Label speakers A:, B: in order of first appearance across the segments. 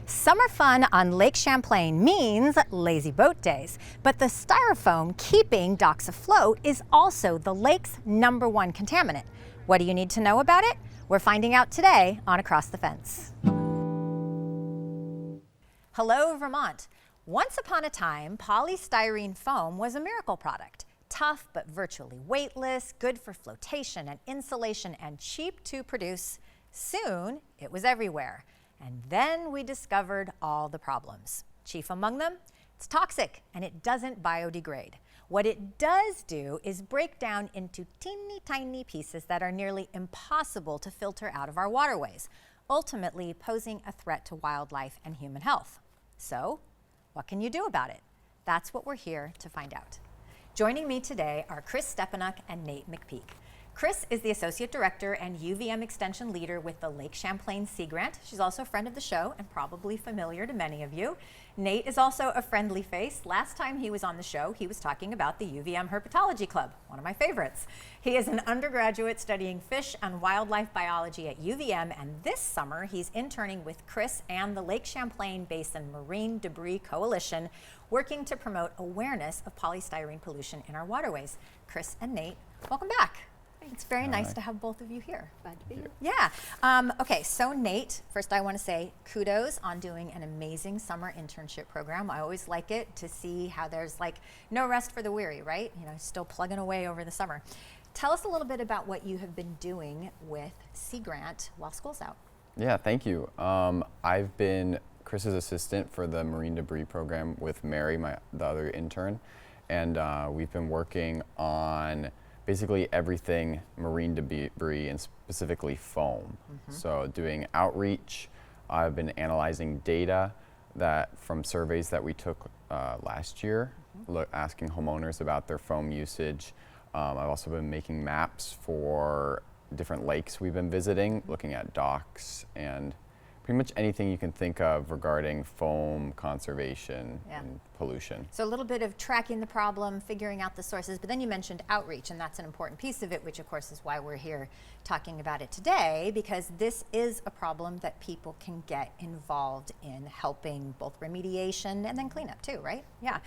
A: Summer fun on Lake Champlain means lazy boat days, but the styrofoam keeping docks afloat is also the lake's #1 contaminant. What do you need to know about it? We're finding out today on Across the Fence. Hello, Vermont. Once upon a time, polystyrene foam was a miracle product. Tough but virtually weightless, good for flotation and insulation, and cheap to produce. Soon, it was everywhere. And then we discovered all the problems. Chief among them, it's toxic and it doesn't biodegrade. What it does do is break down into teeny tiny pieces that are nearly impossible to filter out of our waterways, ultimately posing a threat to wildlife and human health. So, what can you do about it? That's what we're here to find out. Joining me today are Chris Stepanuck and Nate McPeak. Chris is the Associate Director and UVM Extension Leader with the Lake Champlain Sea Grant. She's also a friend of the show and probably familiar to many of you. Nate is also a friendly face. Last time he was on the show, he was talking about the UVM Herpetology Club, one of my favorites. He is an undergraduate studying fish and wildlife biology at UVM, and this summer he's interning with Chris and the Lake Champlain Basin Marine Debris Coalition, working to promote awareness of polystyrene pollution in our waterways. Chris and Nate, welcome back. It's very nice to have both of you here.
B: Glad to be here.
A: Yeah. Okay, so Nate, first I want to say kudos on doing an amazing summer internship program. I always like it to see how there's like no rest for the weary, right? You know, still plugging away over the summer. Tell us a little bit about what you have been doing with Sea Grant while school's out.
C: Yeah, thank you. I've been Chris's assistant for the Marine Debris program with Mary, the other intern, and we've been working on basically everything marine debris and specifically foam. So doing outreach, I've been analyzing data from surveys that we took last year, asking homeowners about their foam usage. I've also been making maps for different lakes we've been visiting, looking at docks and pretty much anything you can think of regarding foam conservation and pollution.
A: So a little bit of tracking the problem, figuring out the sources, but then you mentioned outreach, and that's an important piece of it, which of course is why we're here talking about it today, because this is a problem that people can get involved in helping both remediation and then cleanup too, right? Yeah.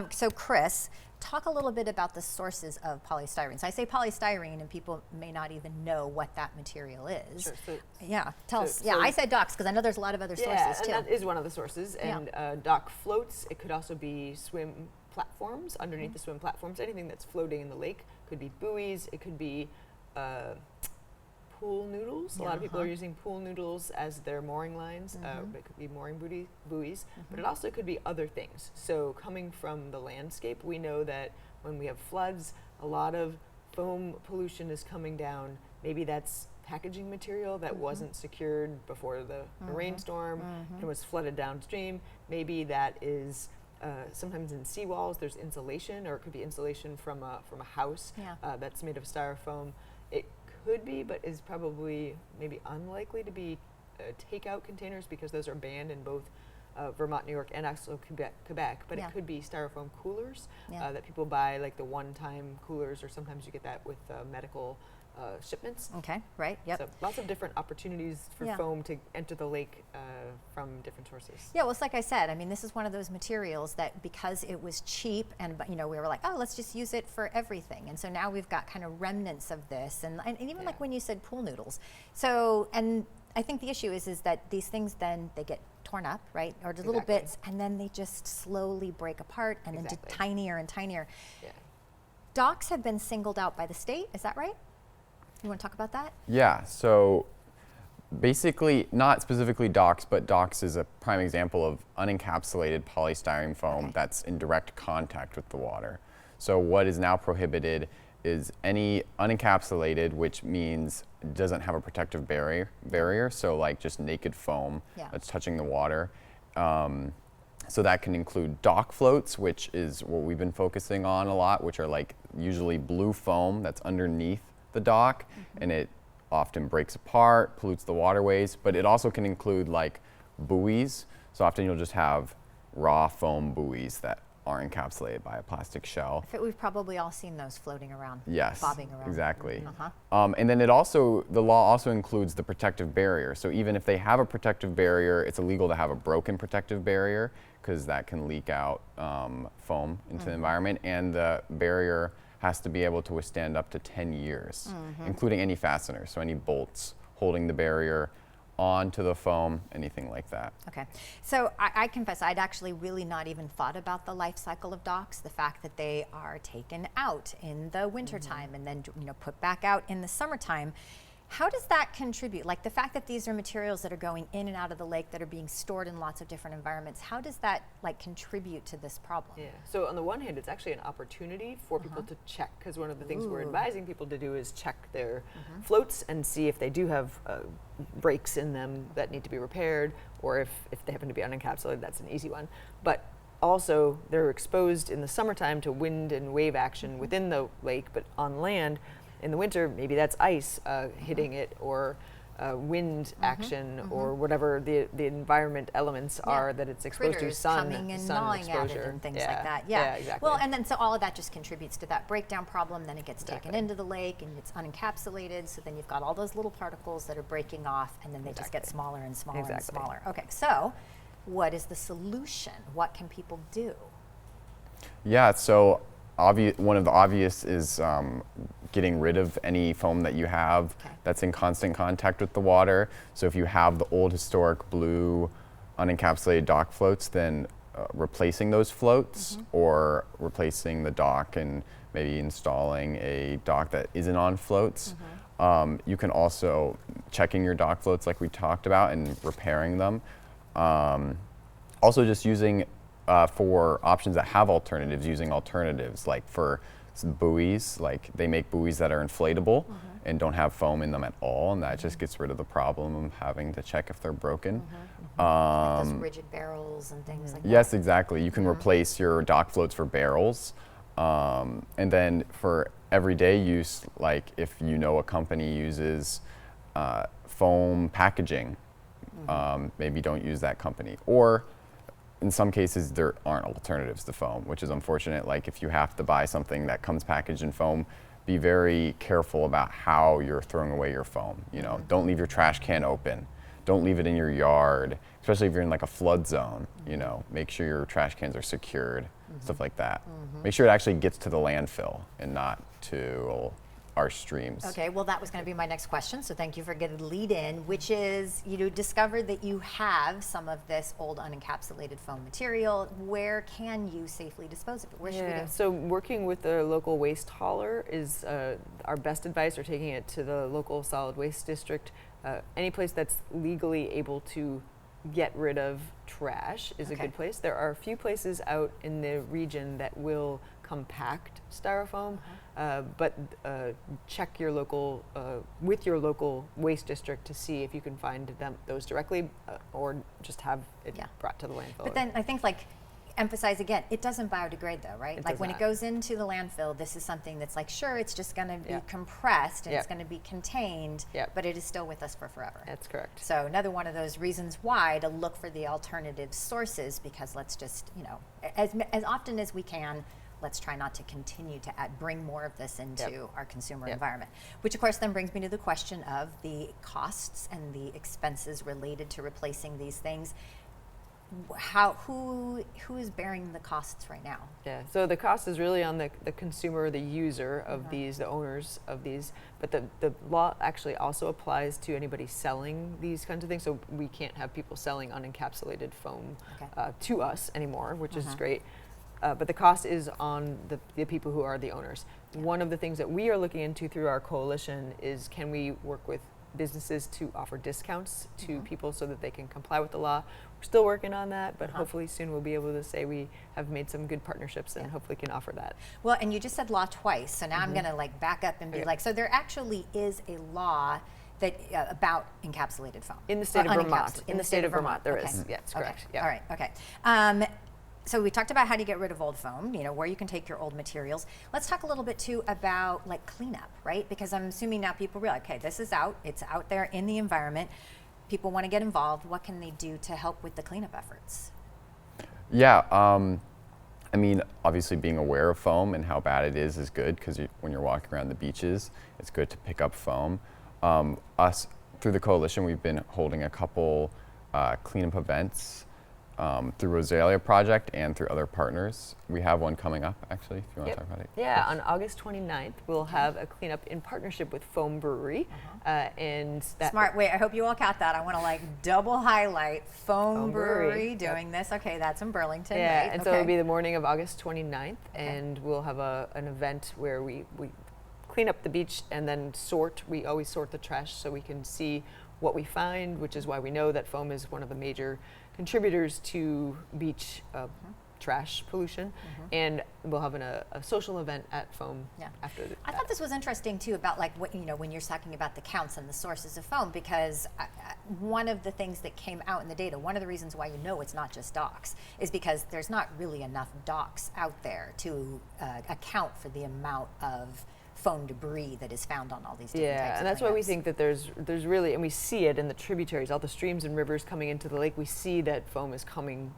A: So Chris, talk a little bit about the sources of polystyrene. So I say polystyrene and people may not even know what that material is.
B: Sure.
A: Tell us. Yeah, I said docks because I know there's a lot of other sources too.
B: Yeah, and that is one of the sources. And dock floats, it could also be swim platforms, underneath the swim platforms, anything that's floating in the lake. Could be buoys, it could be pool noodles. A lot of people are using pool noodles as their mooring lines. It could be mooring buoys, but it also could be other things. So coming from the landscape, we know that when we have floods, a lot of foam pollution is coming down. Maybe that's packaging material that wasn't secured before the rainstorm and was flooded downstream. Maybe that is sometimes in seawalls there's insulation, or it could be insulation from a house that's made of styrofoam. It could be, but is probably maybe unlikely to be takeout containers because those are banned in both Vermont, New York, and also Quebec. But it could be styrofoam coolers that people buy, like the one-time coolers, or sometimes you get that with medical shipments.
A: Okay, right, yep.
B: So lots of different opportunities for foam to enter the lake from different sources.
A: Yeah, well, it's like I said, I mean, this is one of those materials that because it was cheap and, you know, we were like, oh, let's just use it for everything. And so now we've got kind of remnants of this. And even like when you said pool noodles. So, and I think the issue is that these things then, they get torn up, right? Or the little bits, and then they just slowly break apart and into tinier and tinier. Yeah. Docks have been singled out by the state, is that right? You want to talk about that?
C: Yeah, so basically, not specifically docks, but docks is a prime example of unencapsulated polystyrene foam that's in direct contact with the water. So what is now prohibited is any unencapsulated, which means it doesn't have a protective barrier, so like just naked foam that's touching the water. So that can include dock floats, which is what we've been focusing on a lot, which are like usually blue foam that's underneath the dock, and it often breaks apart, pollutes the waterways, but it also can include like buoys. So often you'll just have raw foam buoys that are encapsulated by a plastic shell.
A: We've probably all seen those floating around,
C: Yes,
A: bobbing around.
C: exactly.
A: Uh-huh.
C: And then the law also includes the protective barrier. So even if they have a protective barrier, it's illegal to have a broken protective barrier because that can leak out foam into the environment. And the barrier has to be able to withstand up to 10 years, including any fasteners, so any bolts holding the barrier onto the foam, anything like that.
A: Okay, so I confess I'd actually really not even thought about the life cycle of docks, the fact that they are taken out in the wintertime and then put back out in the summertime. How does that contribute? Like the fact that these are materials that are going in and out of the lake that are being stored in lots of different environments, how does that like contribute to this problem?
B: Yeah, so on the one hand, it's actually an opportunity for people to check, because one of the things we're advising people to do is check their floats and see if they do have breaks in them that need to be repaired, or if they happen to be unencapsulated, that's an easy one. But also, they're exposed in the summertime to wind and wave action within the lake, but on land, in the winter, maybe that's ice hitting it, or wind action, or whatever the environment elements are that it's exposed
A: Critters
B: to, sun
A: coming and
B: sun
A: gnawing
B: exposure.
A: at it and things
B: Yeah.
A: like that.
B: Yeah, exactly.
A: Well, and then so all of that just contributes to that breakdown problem. Then it gets taken into the lake and it's unencapsulated. So then you've got all those little particles that are breaking off, and then they just get smaller and smaller and smaller. Okay, so what is the solution? What can people do?
C: Yeah, so one of the obvious is getting rid of any foam that you have that's in constant contact with the water. So if you have the old historic blue unencapsulated dock floats, then replacing those floats or replacing the dock and maybe installing a dock that isn't on floats. You can also checking your dock floats like we talked about and repairing them. Also just using for options that have alternatives, using alternatives like for some buoys, like they make buoys that are inflatable and don't have foam in them at all, and that just gets rid of the problem of having to check if they're broken.
A: Like those rigid barrels and things like that.
C: Yes, exactly. You can replace your dock floats for barrels. And then for everyday use, like if you know a company uses foam packaging, maybe don't use that company. Or in some cases, there aren't alternatives to foam, which is unfortunate. Like if you have to buy something that comes packaged in foam, be very careful about how you're throwing away your foam. Don't leave your trash can open. Don't leave it in your yard, especially if you're in like a flood zone. Make sure your trash cans are secured, stuff like that. Make sure it actually gets to the landfill and not to our streams.
A: Okay, well that was going to be my next question, so thank you for getting the lead in, which is you discovered that you have some of this old unencapsulated foam material. Where can you safely dispose of it? Where should we do?
B: So working with the local waste hauler is our best advice, or taking it to the local solid waste district. Any place that's legally able to get rid of trash is a good place. There are a few places out in the region that will compact styrofoam, but check your local with your local waste district to see if you can find those directly, or just have it brought to the landfill.
A: But then I think emphasize again, it doesn't biodegrade though, right? Like when it goes into the landfill, this is something that's like, sure, it's just going to be compressed and it's going to be contained, but it is still with us for forever.
B: That's correct.
A: So another one of those reasons why to look for the alternative sources, because let's just, as often as we can, let's try not to continue to bring more of this into our consumer environment. Which of course then brings me to the question of the costs and the expenses related to replacing these things. Who is bearing the costs right now?
B: Yeah, so the cost is really on the consumer, the user of these, the owners of these, but the law actually also applies to anybody selling these kinds of things, so we can't have people selling unencapsulated foam to us anymore, which is great. But the cost is on the people who are the owners. One of the things that we are looking into through our coalition is, can we work with businesses to offer discounts to people so that they can comply with the law. We're still working on that, but hopefully soon we'll be able to say we have made some good partnerships and hopefully can offer that.
A: Well, and you just said law twice, so now I'm going to back up and be so there actually is a law that about encapsulated foam
B: in the state of Vermont. In the state of Vermont, there is.
A: Okay.
B: Yeah, that's correct. Yeah.
A: All right. Okay. So we talked about how to get rid of old foam, where you can take your old materials. Let's talk a little bit too about cleanup, right? Because I'm assuming now people realize, okay, this is out, it's out there in the environment. People want to get involved. What can they do to help with the cleanup efforts?
C: Yeah, and I mean, obviously being aware of foam and how bad it is good, because when you're walking around the beaches, it's good to pick up foam. Us, through the coalition, we've been holding a couple cleanup events through Rosalia Project and through other partners. We have one coming up, actually, if you want to talk about it.
B: Yeah, on August 29th, we'll have a cleanup in partnership with Foam Brewery. And that
A: Smart. Wait, I hope you all caught that. I want to like double highlight Foam Brewery
B: Yep.
A: doing this. Okay, that's in Burlington.
B: Yeah,
A: right?
B: and so it'll be the morning of August 29th, and we'll have an event where we clean up the beach and then sort. We always sort the trash so we can see what we find, which is why we know that foam is one of the major contributors to beach trash pollution. And we'll have a social event at Foam after that.
A: I thought this was interesting too about like what, when you're talking about the counts and the sources of foam, because one of the things that came out in the data, one of the reasons why it's not just docks, is because there's not really enough docks out there to account for the amount of foam debris that is found on all these different types of
B: and that's why we
A: cleanups.
B: think that there's really, and we see it in the tributaries, all the streams and rivers coming into the lake, we see that foam is coming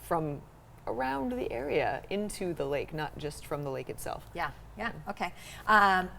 B: from around the area into the lake, not just from the lake itself.
A: Yeah, okay.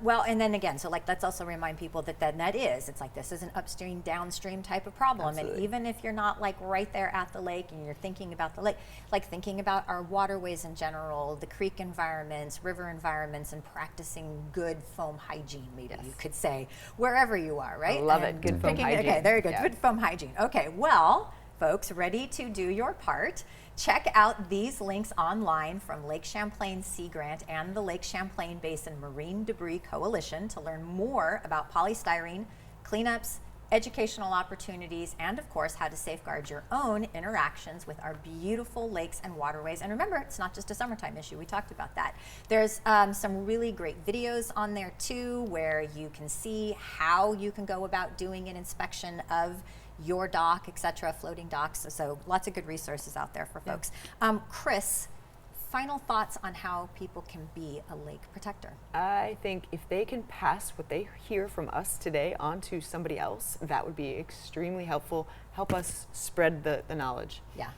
A: Well, and then again, so like let's also remind people that it's like this is an upstream, downstream type of problem.
B: Absolutely.
A: And even if you're not like right there at the lake and you're thinking about the lake, like thinking about our waterways in general, the creek environments, river environments, and practicing good foam hygiene, maybe you could say, wherever you are, right?
B: I love
A: And
B: it, good foam hygiene.
A: Okay, there you go,
B: Yeah.
A: good foam hygiene. Okay, well, folks, ready to do your part. Check out these links online from Lake Champlain Sea Grant and the Lake Champlain Basin Marine Debris Coalition to learn more about polystyrene, cleanups, educational opportunities, and of course, how to safeguard your own interactions with our beautiful lakes and waterways. And remember, it's not just a summertime issue. We talked about that. There's some really great videos on there too, where you can see how you can go about doing an inspection of your dock, etc., floating docks. So lots of good resources out there for folks. Chris, final thoughts on how people can be a lake protector?
B: I think if they can pass what they hear from us today on to somebody else, that would be extremely helpful. Help us spread the knowledge.
A: Yeah.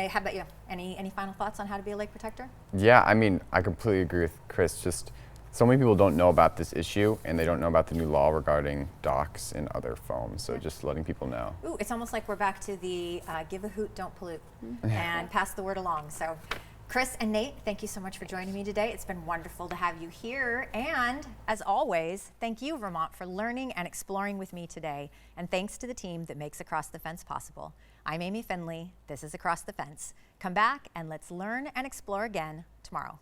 A: How about you? Any final thoughts on how to be a lake protector?
C: Yeah, I mean, I completely agree with Chris. Just so many people don't know about this issue, and they don't know about the new law regarding docks and other foam. So just letting people know.
A: Ooh, it's almost like we're back to the give a hoot, don't pollute, and pass the word along. So Chris and Nate, thank you so much for joining me today. It's been wonderful to have you here. And as always, thank you, Vermont, for learning and exploring with me today. And thanks to the team that makes Across the Fence possible. I'm Amy Finley. This is Across the Fence. Come back and let's learn and explore again tomorrow.